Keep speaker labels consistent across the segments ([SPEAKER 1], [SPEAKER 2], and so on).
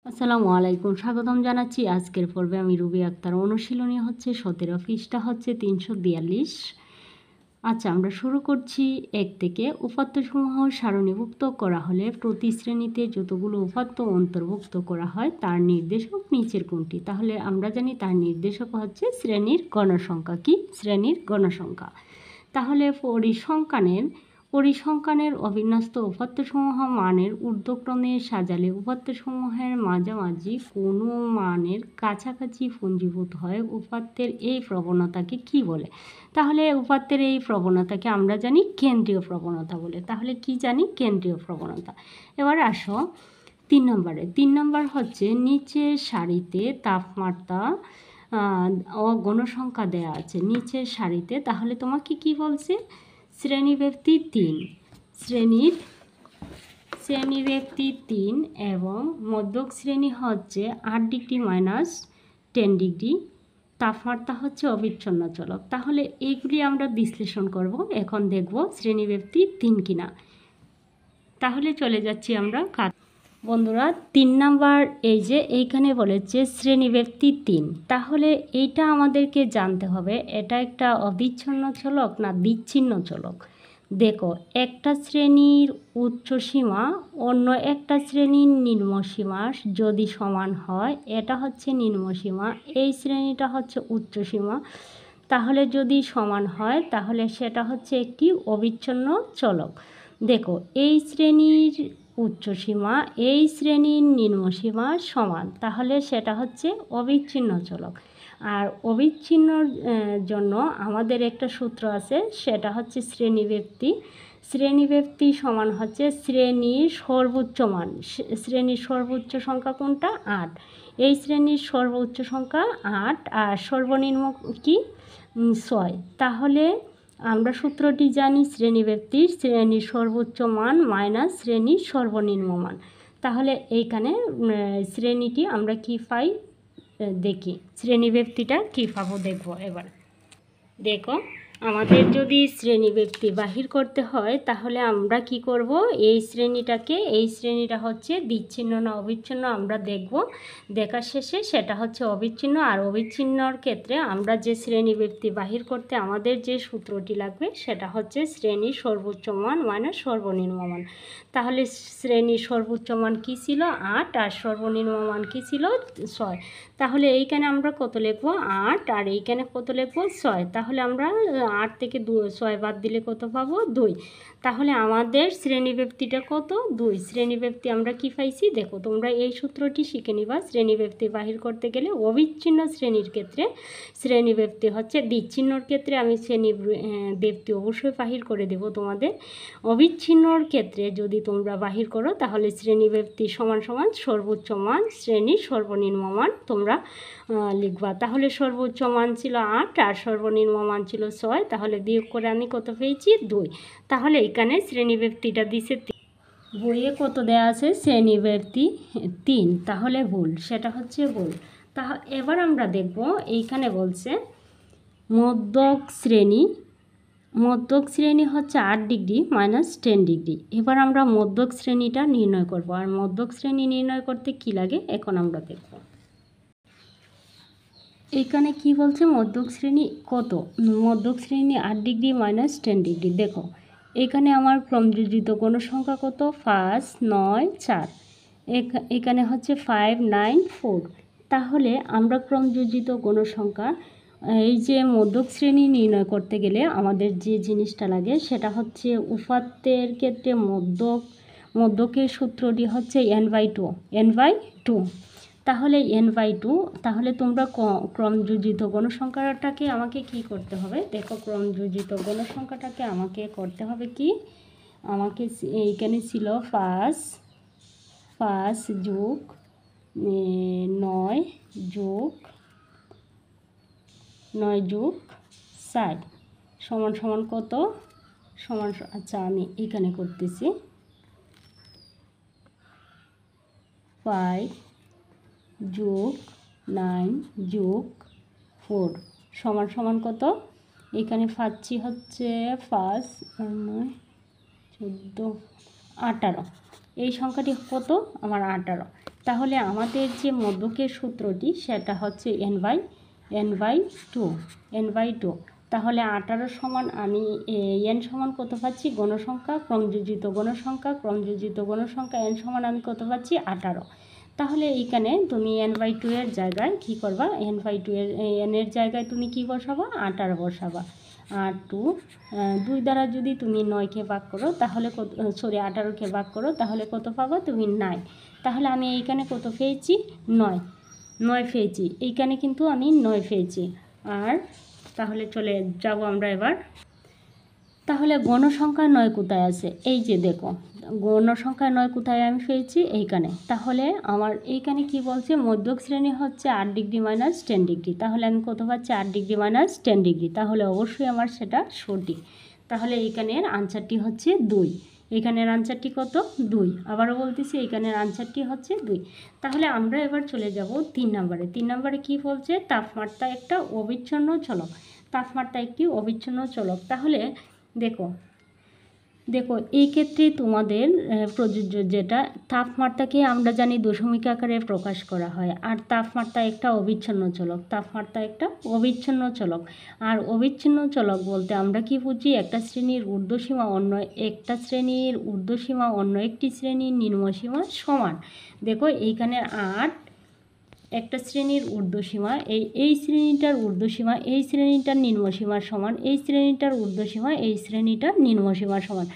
[SPEAKER 1] আসসালামু আলাইকুম, স্বাগতম জানাচ্ছি। আজকের পর্বে আমি রুবি আক্তার। অনুশীলনী হচ্ছে 17, পৃষ্ঠা হচ্ছে 342। আচ্ছা, আমরা শুরু করছি 1 থেকে। উপাত্তসমূহ সারণীভুক্ত করা হলে প্রতি শ্রেণীতে যতগুলো উপাত্ত অন্তর্ভুক্ত করা হয় তার নির্দেশক নিচের কোনটি? তাহলে আমরা জানি তার নির্দেশক হচ্ছে শ্রেণীর গণসংখ্যা। কি? শ্রেণীর গণসংখ্যা। তাহলে পরিসংখ্যানের অবিন্যস্ত উপাত্তসমূহ মানের ঊর্ধ্বক্রমে সাজালে উপাত্তসমূহের মাঝামাঝি কোনো মানের কাছাকাছি পুঞ্জীভূত হয় উপাত্তের এই প্রবণতাকে কি বলে? তাহলে উপাত্তের এই প্রবণতাকে আমরা জানি কেন্দ্রীয় প্রবণতা বলে। তাহলে কি জানি? কেন্দ্রীয় প্রবণতা। এবার আসো 3 নম্বরে। 3 নম্বর হচ্ছে নিচের সারিতে তাপমাত্রা ও গণসংখ্যা দেয়া আছে নিচের সারিতে। তাহলে তোমাকে কি বলছে? শ্রেণীব্যাপ্তি 3, শ্রেণীব্যাপ্তি 3 এবং মধ্যক শ্রেণী হচ্ছে 8 ডিগ্রি মাইনাস 10 ডিগ্রি। তাপমাত্রা হচ্ছে অবিচ্ছিন্ন চলক। তাহলে এইগুলি আমরা বিশ্লেষণ করব। এখন দেখব শ্রেণীব্যাপ্তি 3 কিনা। তাহলে চলে যাচ্ছি আমরা বন্ধুরা 3 নাম্বার। এই যে এইখানে বলেছে শ্রেণীব্যাপ্তি 3। তাহলে এইটা আমাদেরকে জানতে হবে এটা একটা অবিচ্ছিন্ন চলক না বিচ্ছিন্ন চলক। দেখো, একটা শ্রেণীর উচ্চসীমা অন্য একটা শ্রেণীর নিম্নসীমা যদি সমান হয়, এটা হচ্ছে নিম্নসীমা, এই শ্রেণীটা হচ্ছে উচ্চসীমা, তাহলে যদি সমান হয় তাহলে সেটা হচ্ছে একটি অবিচ্ছিন্ন চলক। দেখো, এই শ্রেণীর উচ্চসীমা এই শ্রেণীর নিম্নসীমা সমান, তাহলে সেটা হচ্ছে অবিচ্ছিন্ন চলক। আর অবিচ্ছিন্নর জন্য আমাদের একটা সূত্র আছে, সেটা হচ্ছে শ্রেণীব্যাপ্তি। শ্রেণীব্যাপ্তি সমান হচ্ছে শ্রেণীর সর্বোচ্চ মান। শ্রেণীর সর্বোচ্চ সংখ্যা কোনটা? 8। এই শ্রেণীর সর্বোচ্চ সংখ্যা 8 আর সর্বনিম্ন কি? 6। তাহলে আমরা সূত্রটি জানি শ্রেণীব্যাপ্তির শ্রেণীর সর্বোচ্চ মান মাইনাস শ্রেণীর সর্বনিম্ন মান। তাহলে এইখানে শ্রেণীটি আমরা কি পাই দেখি, শ্রেণীব্যাপ্তিটা কী পাবো দেখব। এবার দেখো, আমাদের যদি শ্রেণীব্যাপ্তি বাহির করতে হয় তাহলে আমরা কি করব? এই শ্রেণীটা হচ্ছে বিচ্ছিন্ন না অবিচ্ছিন্ন আমরা দেখব। দেখার শেষে সেটা হচ্ছে অবিচ্ছিন্ন। আর অবিচ্ছিন্নর ক্ষেত্রে আমরা যে শ্রেণীব্যাপ্তি বাহির করতে আমাদের যে সূত্রটি লাগবে সেটা হচ্ছে শ্রেণীর সর্বোচ্চ মান মাইনাস সর্বনিম্ন মান। তাহলে শ্রেণীর সর্বোচ্চ মান কী ছিল? 8 আর সর্বনিম্ন মান কী ছিল? 6। তাহলে এইখানে আমরা কত লিখব? 8 আর এইখানে কত লিখব? 6। তাহলে আমরা 8 থেকে 6 বাদ দিলে কত পাবো? 2। তাহলে আমাদের শ্রেণীব্যাপ্তিটা কত? 2। শ্রেণীব্যাপ্তি আমরা কি পাইছি দেখো, তোমরা এই সূত্রটি শিখে নিবা। শ্রেণীব্যাপ্তি বাহির করতে গেলে অবিচ্ছিন্ন শ্রেণীর ক্ষেত্রে শ্রেণীব্যাপ্তি হচ্ছে, বিচ্ছিন্নর ক্ষেত্রে আমি শ্রেণীব্যাপ্তি অবশ্যই বাহির করে দেব তোমাদের। অবিচ্ছিন্নর ক্ষেত্রে যদি তোমরা বাহির করো তাহলে শ্রেণীব্যাপ্তি সমান সমান সর্বোচ্চ মান শ্রেণীর সর্বনিম্ন মান তোমরা লিখবা। তাহলে সর্বোচ্চ মান ছিল 8 আর সর্বনিম্ন মান ছিল 6। তাহলে বিয়োগ করে আমি কত পেয়েছি? 2। তাহলে এখানে শ্রেণীব্যাপ্তিটা দিছে, বইয়ে কত দেয়া আছে? শ্রেণীব্যাপ্তি 3। তাহলে ভুল, সেটা হচ্ছে ভুল। এবার আমরা দেখব এইখানে বলছে মধ্যক শ্রেণী হচ্ছে 8 ডিগ্রি মাইনাস 10 ডিগ্রি। এবার আমরা মধ্যক শ্রেণীটা নির্ণয় করব। আর মধ্যক শ্রেণী নির্ণয় করতে কি লাগে এখন আমরা দেখব। এইখানে কি বলছে? মধ্যক শ্রেণী কত? মধ্যক শ্রেণী 8 ডিগ্রি মাইনাস 10 ডিগ্রি। দেখো, এখানে আমার ক্রমযোজিত গণসংখ্যা কত? 5, 9, 4। এখানে হচ্ছে 5, 9, 4। তাহলে আমরা ক্রমযোজিত গণসংখ্যা, এই যে মধ্যক শ্রেণী নির্ণয় করতে গেলে আমাদের যে জিনিসটা লাগে সেটা হচ্ছে উপাত্তের ক্ষেত্রে মধ্যকের সূত্রটি হচ্ছে n/2। তাহলে n/2। তাহলে তোমরা ক্রমযোজিত গণসংখ্যাটাকে আমাকে কি করতে হবে? দেখো, ক্রমযোজিত গণসংখ্যাটাকে আমাকে করতে হবে কি? আমাকে এইখানে ছিল 5 যোগ 9 যোগ 4 সমান সমান কত? আচ্ছা, আমি এখানে করতেছি 5 যোগ 9 যোগ 4 সমান সমান কত? এখানে পাচ্ছি হচ্ছে 5 আর 9 14 18। এই সংখ্যাটি কত? আমার 18। তাহলে আমাদের যে মধ্যকের সূত্রটি সেটা হচ্ছে n/2 তাহলে 18 সমান আমি n সমান কত পাচ্ছি গণসংখ্যা ক্রমযোজিত গণসংখ্যা n সমান আমি কত পাচ্ছি 18। তাহলে এইখানে তুমি n/2 এর জায়গায় কী করবা, n/2 এর জায়গায় তুমি কী বসাবা 18 বসাবা। আর 2 দ্বারা যদি তুমি 9কে ভাগ করো তাহলে 18কে ভাগ করো তাহলে কত পাবা তুমি 9। তাহলে আমি এইখানে কত পেয়েছি 9 পেয়েছি, এইখানে কিন্তু আমি 9 পেয়েছি। আর তাহলে চলে যাব আমরা এবার, তাহলে গণসংখ্যা 9 কোথায় আছে, এই যে দেখো গণসংখ্যা 9 কোথায় আমি পেয়েছি এইখানে। তাহলে আমার এইখানে কি বলছে মধ্যক শ্রেণী হচ্ছে 8 ডিগ্রি মাইনাস 10 ডিগ্রি, তাহলে আমি কত পাচ্ছি 8 ডিগ্রি মাইনাস 10 ডিগ্রি, তাহলে অবশ্যই আমার সেটা সঠিক। তাহলে এইখানের আনসারটি হচ্ছে 2, এখানের আনসারটি কত 2, আবারও বলতেছি এইখানের আনসারটি হচ্ছে 2। তাহলে আমরা এবার চলে যাব 3 নম্বরে। 3 নম্বরে কী বলছে তাপমাত্রা একটা অবিচ্ছিন্ন চলক, তাপমাত্রা একটি অবিচ্ছিন্ন চলক। তাহলে দেখো এই ক্ষেত্রে তোমাদের প্রযোজ্য যেটা তাপমাত্রাকে আমরা জানি দশমিক আকারে প্রকাশ করা হয়, আর তাপমাত্রা একটা অবিচ্ছিন্ন চলক, আর অবিচ্ছিন্ন চলক বলতে আমরা কি বুঝি একটা শ্রেণীর ঊর্ধ্বসীমা অন্য একটি শ্রেণীর নিম্নসীমা সমান। দেখো এইখানে 8 একটা শ্রেণীর ঊর্ধ্বসীমা, এই শ্রেণীটার ঊর্ধ্বসীমা এই শ্রেণীটার নিম্নসীমার সমান, এই শ্রেণীটার ঊর্ধ্বসীমা এই শ্রেণীটার নিম্নসীমার সমান,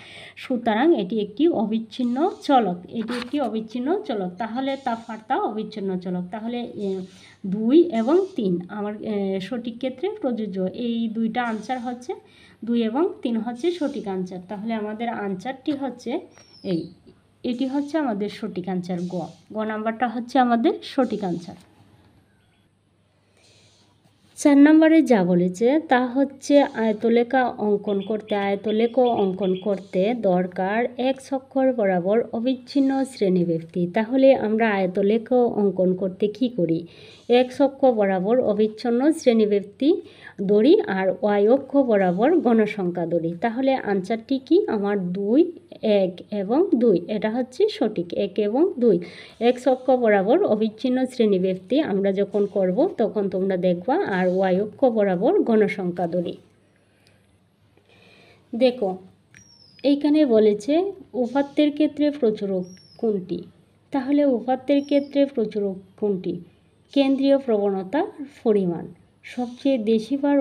[SPEAKER 1] সুতরাং এটি একটি অবিচ্ছিন্ন চলক। তাহলে তাপমাত্রা অবিচ্ছিন্ন চলক। তাহলে 2 এবং 3 আমার সঠিক ক্ষেত্রে প্রযোজ্য, এই দুইটা আনসার হচ্ছে 2 এবং 3 হচ্ছে সঠিক আনসার। তাহলে আমাদের আনসারটি হচ্ছে এটি হচ্ছে আমাদের সঠিক আনসার, গ নাম্বারটা হচ্ছে আমাদের সঠিক আনসার। 4 নম্বরে যা বলেছে তা হচ্ছে আয়তলেখ অঙ্কন করতে দরকার এক অক্ষর বরাবর অবিচ্ছিন্ন শ্রেণীব্যক্তি। তাহলে আমরা আয়তলেখ অঙ্কন করতে কি করি, এক অক্ষ বরাবর অবিচ্ছিন্ন শ্রেণীব্যক্তি ধরি আর ওয়াই অক্ষ বরাবর গণসংখ্যা ধরি। তাহলে আনসারটি কি আমার 2, 1 এবং 2, এটা হচ্ছে সঠিক 1 এবং 2। এক অক্ষ বরাবর অবিচ্ছিন্ন শ্রেণীব্যক্তি আমরা যখন করব তখন তোমরা দেখবা, আর ওয়াই অক্ষ বরাবর গণসংখ্যা ধরি। দেখো এইখানে বলেছে উপাত্তের ক্ষেত্রে প্রচুরক কোনটি, তাহলে উপাত্তের ক্ষেত্রে প্রচুরক কোনটি, কেন্দ্রীয় প্রবণতার পরিমাণ, সবচেয়ে বেশিবার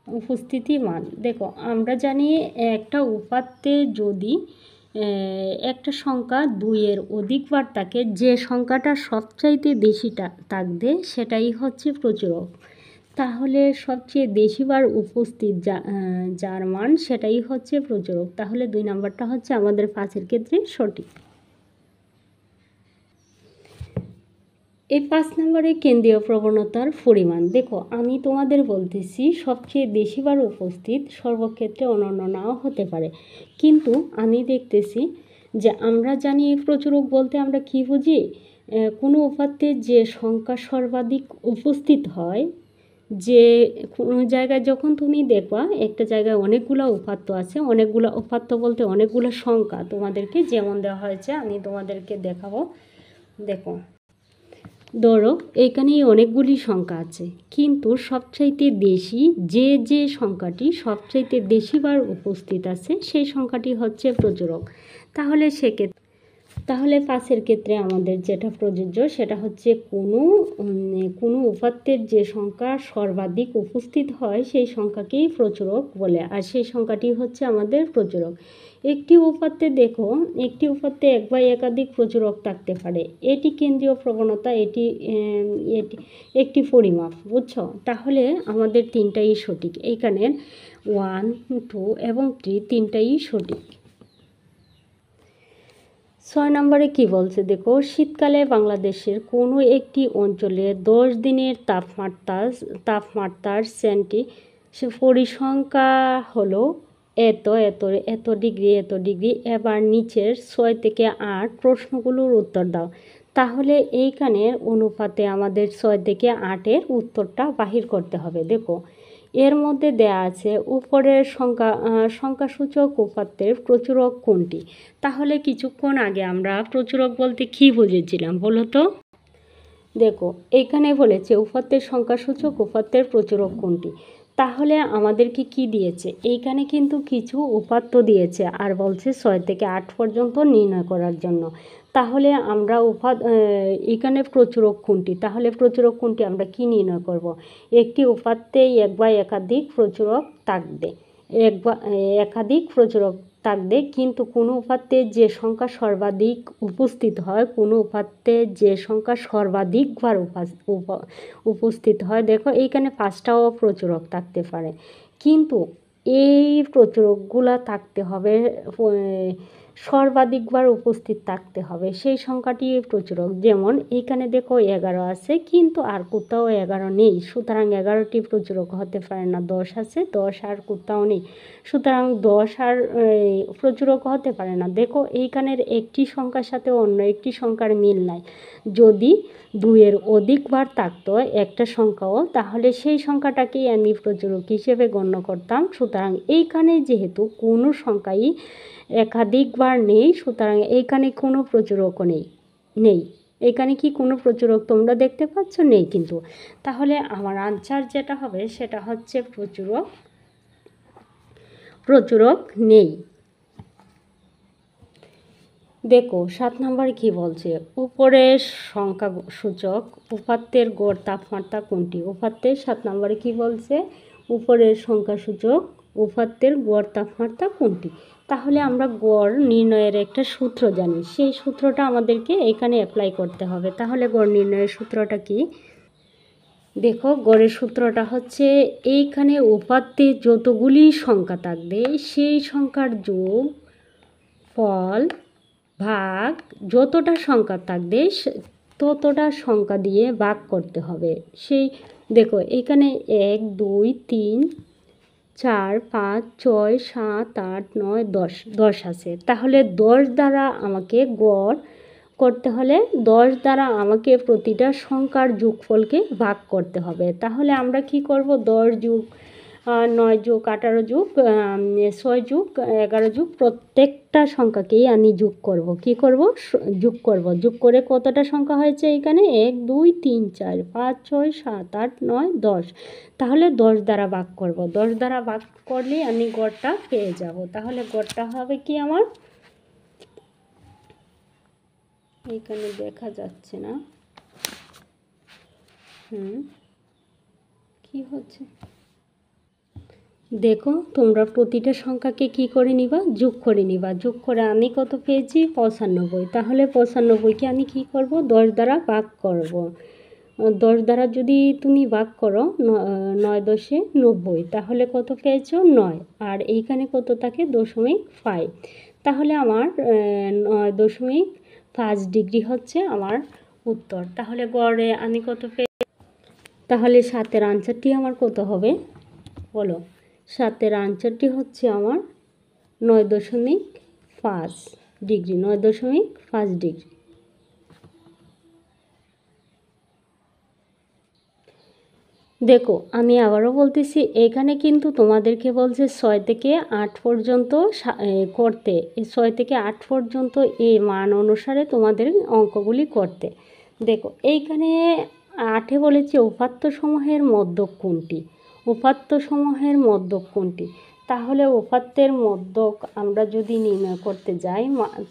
[SPEAKER 1] উপস্থিতি মান। দেখো আমরা জানি একটা উপাত্তে যদি একটা সংখ্যা 2-এর অধিকবার থাকে, যে সংখ্যাটা সবচাইতে বেশিটা থাকবে সেটাই হচ্ছে প্রচুরক। তাহলে সবচেয়ে বেশিবার উপস্থিত যার মান সেটাই হচ্ছে প্রচুরক। তাহলে 2 নম্বরটা হচ্ছে আমাদের 5-এর ক্ষেত্রে সঠিক। এই 5 নম্বরে কেন্দ্রীয় প্রবণতার পরিমাণ। দেখো আমি তোমাদের বলতেছি সবচেয়ে বেশিবার উপস্থিত সর্বক্ষেত্রে অনন্য নাও হতে পারে, কিন্তু আমি দেখতেছি যে আমরা জানি প্রচুরক বলতে আমরা কি বুঝি, কোনো উপাত্তে যে সংখ্যা সর্বাধিক উপস্থিত হয়, যে কোনো জায়গায় যখন তুমি দেখবা একটা জায়গায় অনেকগুলো উপাত্ত আছে, অনেকগুলো উপাত্ত বলতে অনেকগুলো সংখ্যা তোমাদেরকে যেমন দেওয়া হয়েছে আমি তোমাদেরকে দেখাবো। দেখো ধরো এখানেই অনেকগুলি সংখ্যা আছে, কিন্তু সবচাইতে বেশি যে সংখ্যাটি সবচাইতে বেশিবার উপস্থিত আছে সেই সংখ্যাটি হচ্ছে প্রচুরক। তাহলে তাহলে 5-এর ক্ষেত্রে আমাদের যেটা প্রযোজ্য সেটা হচ্ছে কোনো উপাত্তের যে সংখ্যা সর্বাধিক উপস্থিত হয় সেই সংখ্যাকেই প্রচুরক বলে, আর সেই সংখ্যাটি হচ্ছে আমাদের প্রচুরক। একটি উপাত্তে দেখো একটি উপাত্তে এক বা একাধিক প্রচুরক থাকতে পারে, এটি কেন্দ্রীয় প্রবণতা, এটি একটি পরিমাপ, বুঝছো। তাহলে আমাদের 3টাই সঠিক, এইখানে 1, 2 এবং 3 3টাই সঠিক। 6 নম্বরে কি বলছে দেখো, শীতকালে বাংলাদেশের কোনো একটি অঞ্চলে 10 দিনের তাপমাত্রার পরিসংখ্যা হলো এত ডিগ্রি। এবার নিচের 6 থেকে 8 প্রশ্নগুলোর উত্তর দাও। তাহলে এইখানের অনুপাতে আমাদের 6 থেকে 8-এর উত্তরটা বাহির করতে হবে। দেখো এর মধ্যে দেয়া আছে উপরের সংখ্যাসূচক উপাত্তের প্রচুরক কোনটি। তাহলে কিছুক্ষণ আগে আমরা প্রচুরক বলতে কী বুঝেছিলাম বলো তো? দেখো এখানে বলেছে উপাত্তের সংখ্যাসূচক উপাত্তের প্রচুরক কোনটি। তাহলে আমাদেরকে কি দিয়েছে? এইখানে কিন্তু কিছু উপাত্ত দিয়েছে আর বলছে 6 থেকে 8 পর্যন্ত নির্ণয় করার জন্য। তাহলে আমরা এখানে প্রচুরক কোনটি, তাহলে প্রচুরক কোনটি আমরা কি নির্ণয় করব? একটি উপাত্তে এক বা একাধিক প্রচুরক থাকবে, একাধিক প্রচুরক থাকবে, কিন্তু কোনো উপাত্তে যে সংখ্যা সর্বাধিক উপস্থিত হয়, কোনো উপাত্তে যে সংখ্যা সর্বাধিকবার উপস্থিত হয়, দেখো এইখানে 5টাও প্রচুরক থাকতে পারে, কিন্তু এই প্রচুরকগুলা থাকতে হবে সর্বাধিকবার উপস্থিত থাকতে হবে, সেই সংখ্যাটি প্রচুরক। যেমন এইখানে দেখো 11 আছে, কিন্তু আর কোথাও 11 নেই, সুতরাং 11টি প্রচুরক হতে পারে না। 10 আছে, 10 আর কোথাও নেই, সুতরাং 10 আর প্রচুরক হতে পারে না। দেখো এইখানের একটি সংখ্যার সাথে অন্য একটি সংখ্যার মিল নাই। যদি 2-এর অধিকবার থাকতো একটা সংখ্যাও, তাহলে সেই সংখ্যাটাকেই আমি প্রচুরক হিসেবে গণ্য করতাম। সুতরাং এইখানে যেহেতু কোনো সংখ্যাই একাধিকবার নেই, সুতরাং এইখানে কোনো প্রচুরকও নেই। এখানে কি কোনো প্রচুরক তোমরা দেখতে পাচ্ছ? নেই কিন্তু। তাহলে আমার আনসার যেটা হবে সেটা হচ্ছে প্রচুরক নেই। দেখো 7 নম্বরে কি বলছে? উপরের সংখ্যাসূচক উপাত্তের গড় তাপমাত্রা কোনটি? উপাত্তের 7 নম্বরে কি বলছে? উপরের সংখ্যাসূচক উপাত্তের গড় তাপমাত্রা কোনটি? তাহলে আমরা গড় নির্ণয়ের একটা সূত্র জানি, সেই সূত্রটা আমাদেরকে এখানে অ্যাপ্লাই করতে হবে। তাহলে গড় নির্ণয়ের সূত্রটা কি? দেখো গড়ের সূত্রটা হচ্ছে, এইখানে উপাত্তে যতগুলি সংখ্যা থাকবে সেই সংখ্যার যোগ ফল ভাগ যতটা সংখ্যা থাকবে ততটা সংখ্যা দিয়ে ভাগ করতে হবে। সেই দেখো এখানে 1 2 3 4 5 6 7 8 9 10 আছে। তাহলে 10 দ্বারা আমাকে গড় করতে হলে 10 দ্বারা আমাকে প্রতিটা সংখ্যার যোগফলকে ভাগ করতে হবে। তাহলে আমরা কি করব? 10 যোগ 9 যোগ 18 যোগ 6 যোগ 11 যোগ প্রত্যেকটা সংখ্যাকেই আমি যোগ করব। কি করব? যোগ করব। যোগ করে কতটা সংখ্যা হয়েছে এখানে? 1 2 3 4 5 6 7 8 9 10। তাহলে 10 দ্বারা ভাগ করব। 10 দ্বারা ভাগ করলে আমি গড়টা পেয়ে যাব। তাহলে গড়টা হবে কি আমার? এইখানে দেখা যাচ্ছে না, কি হচ্ছে? দেখো তোমরা প্রতিটা সংখ্যাকে কি করে নিবা? যোগ করে নিবা। যোগ করে আমি কত পেয়েছি? 95। তাহলে 95কে আমি কি করব? 10 দ্বারা ভাগ করব। 10 দ্বারা যদি তুমি ভাগ করো 9 10 90, তাহলে কত পেয়েছো? 9। আর এইখানে কত থাকে? 0.5। তাহলে আমার 9.5 ডিগ্রি হচ্ছে আমার উত্তর। তাহলে গড়ে আমি কত তাহলে 7-এর আনসারটি আমার কত হবে বলো? 7-এর আনসারটি হচ্ছে আমার 9.5 ডিগ্রি। 9.5 ডিগ্রি। দেখো আমি আবারও বলতেছি, এখানে কিন্তু তোমাদেরকে বলছে 6 থেকে 8 পর্যন্ত করতে। 6 থেকে 8 পর্যন্ত এই মান অনুসারে তোমাদের অঙ্কগুলি করতে। দেখো এইখানে 8-এ বলেছে উপাত্তসমূহের মধ্যক কোনটি? উপাত্তসমূহের মধ্যক কোনটি? তাহলে উপাত্তের মধ্যক আমরা যদি নির্ণয় করতে যাই,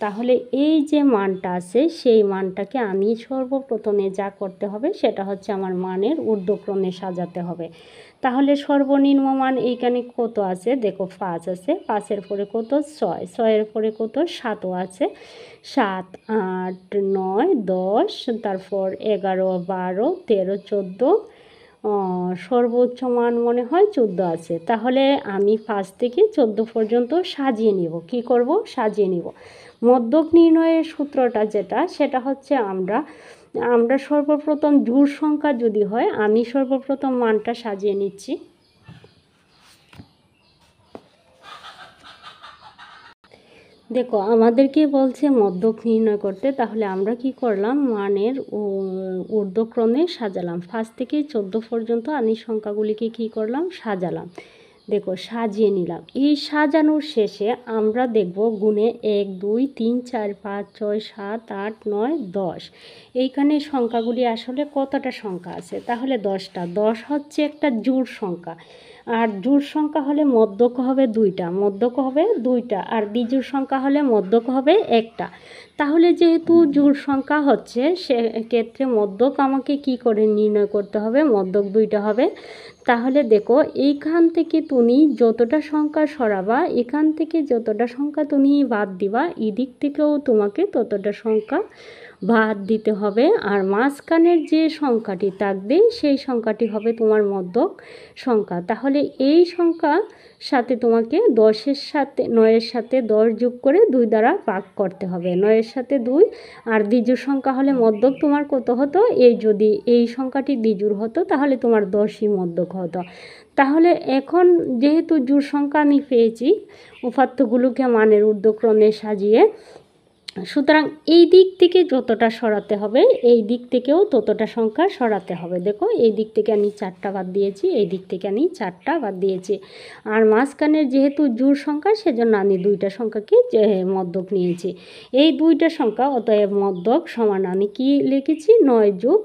[SPEAKER 1] তাহলে এই যে মানটা আছে সেই মানটাকে আমি সর্বপ্রথমে যা করতে হবে সেটা হচ্ছে আমার মানের ঊর্ধ্বক্রমে সাজাতে হবে। তাহলে সর্বনিম্ন মান এইখানে কত আছে? দেখো 5 আছে, 5-এর পরে কত? 6, 6-এর পরে কত? 7ও আছে, 7 8 9 10, তারপর 11 12 13 14, সর্বোচ্চ মান মনে হয় 14 আছে। তাহলে আমি 5 থেকে 14 পর্যন্ত সাজিয়ে নিব। কি করব? সাজিয়ে নিব। মধ্যক নির্ণয়ের সূত্রটা যেটা, সেটা হচ্ছে আমরা সর্বপ্রথম জোড় সংখ্যা যদি হয়, আমি সর্বপ্রথম মানটা সাজিয়ে নিচ্ছি। দেখো আমাদেরকে বলছে মধ্যক নির্ণয় করতে, তাহলে আমরা কি করলাম, মানের ঊর্ধ্বক্রমে সাজালাম। 1 থেকে 14 পর্যন্ত আমি সংখ্যাগুলিকে কি করলাম, সাজালাম। দেখো সাজিয়ে নিলাম। এই সাজানোর শেষে আমরা দেখব গুণে 1 2 3 4 5 6 7 8 9 10 এইখানে সংখ্যাগুলি আসলে কতটা সংখ্যা আছে, তাহলে 10টা। 10 হচ্ছে একটা জোড় সংখ্যা, আর জোড় সংখ্যা হলে মধ্যক হবে 2টা, মধ্যক হবে 2টা, আর বিজোড় সংখ্যা হলে মধ্যক হবে 1টা। তাহলে যেহেতু জোড় সংখ্যা হচ্ছে, সেক্ষেত্রে মধ্যক আমাকে কি করে নির্ণয় করতে হবে, মধ্যক 2টা হবে। তাহলে দেখো এইখান থেকে তুমি যতটা সংখ্যা সরাবা, এখান থেকে যতটা সংখ্যা তুমি বাদ দিবা, এদিক থেকেও তোমাকে ততটা সংখ্যা বাদ দিতে হবে। আর মাঝখানের যে সংখ্যাটি থাকবে সেই সংখ্যাটি হবে তোমার মধ্যক সংখ্যা। তাহলে এই সংখ্যা সাথে তোমাকে 10-এর সাথে 9-এর সাথে 10 যোগ করে 2 দ্বারা ভাগ করতে হবে। 9-এর সাথে 2, আর দ্বিজোড় সংখ্যা হলে মধ্যক তোমার কত হতো, যদি এই সংখ্যাটি দ্বিজোড় হতো তাহলে তোমার 10ই মধ্যক হতো। তাহলে এখন যেহেতু জোড় সংখ্যা আমি পেয়েছি, উপাত্তগুলোকে মানের ঊর্ধ্বক্রমে সাজিয়ে, সুতরাং এই দিক থেকে যতটা সরাতে হবে এই দিক থেকেও ততটা সংখ্যা সরাতে হবে। দেখো এই দিক থেকে আমি 4টা বাদ দিয়েছি, এই দিক থেকে আমি 4টা বাদ দিয়েছি। আর মাঝখানের যেহেতু জোড় সংখ্যা, সেজন্য আমি 2টা সংখ্যাকে মধ্যক নিয়েছি। এই 2টা সংখ্যা অতএব মধ্যক সমান আমি কি লিখেছি, 9 যোগ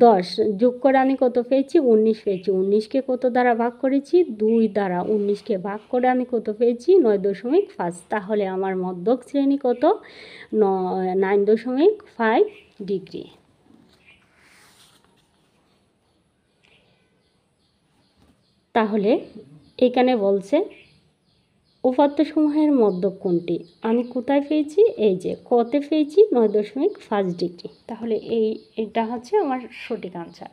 [SPEAKER 1] 10 যোগ করে আমি কত পেয়েছি, 19 পেয়েছি। 19কে কত দ্বারা ভাগ করেছি, 2 দ্বারা। 19কে ভাগ করে আমি কত পেয়েছি, 9.5। তাহলে আমার মধ্যক শ্রেণী কত, 9.5 ডিগ্রি। তাহলে এখানে বলছে উপাত্তসমূহের মধ্যক কোনটি, আমি কোথায় পেয়েছি, এই যে কতে পেয়েছি, 9.5 ডিগ্রি। তাহলে এটা হচ্ছে আমার সঠিক আনসার।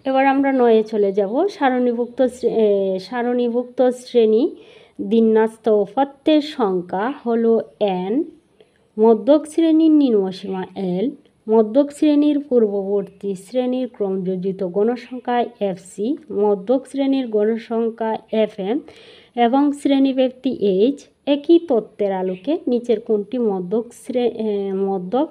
[SPEAKER 1] এবার আমরা 9-এ চলে যাব। সারণীভুক্ত শ্রেণী বিন্যস্ত উপাত্তের সংখ্যা হলো n, মধ্যক শ্রেণীর নিম্নসীমা l, মধ্যক শ্রেণীর পূর্ববর্তী শ্রেণীর ক্রমযোজিত গণসংখ্যা fc, মধ্যক শ্রেণীর গণসংখ্যা fm এবং শ্রেণীব্যাপ্তি h। একই তত্ত্বের আলোকে নিচের কোনটি মধ্যক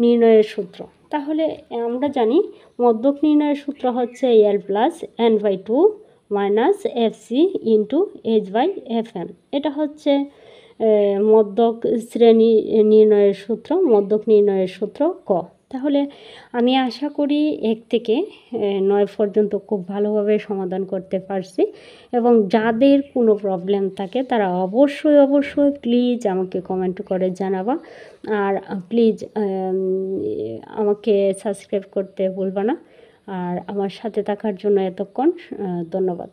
[SPEAKER 1] নির্ণয়ের সূত্র। তাহলে আমরা জানি মধ্যক নির্ণয়ের সূত্র হচ্ছে l plus n/2 minus fc into h/fm। এটা হচ্ছে মধ্যক শ্রেণী নির্ণয়ের সূত্র, মধ্যক নির্ণয়ের সূত্র ক। তাহলে আমি আশা করি 1 থেকে 9 পর্যন্ত খুব ভালোভাবে সমাধান করতে পারছি, এবং যাদের কোনো প্রবলেম থাকে তারা অবশ্যই প্লিজ আমাকে কমেন্ট করে জানাবা। আর প্লিজ আমাকে সাবস্ক্রাইব করতে ভুলবা না। আর আমার সাথে থাকার জন্য এতক্ষণ ধন্যবাদ।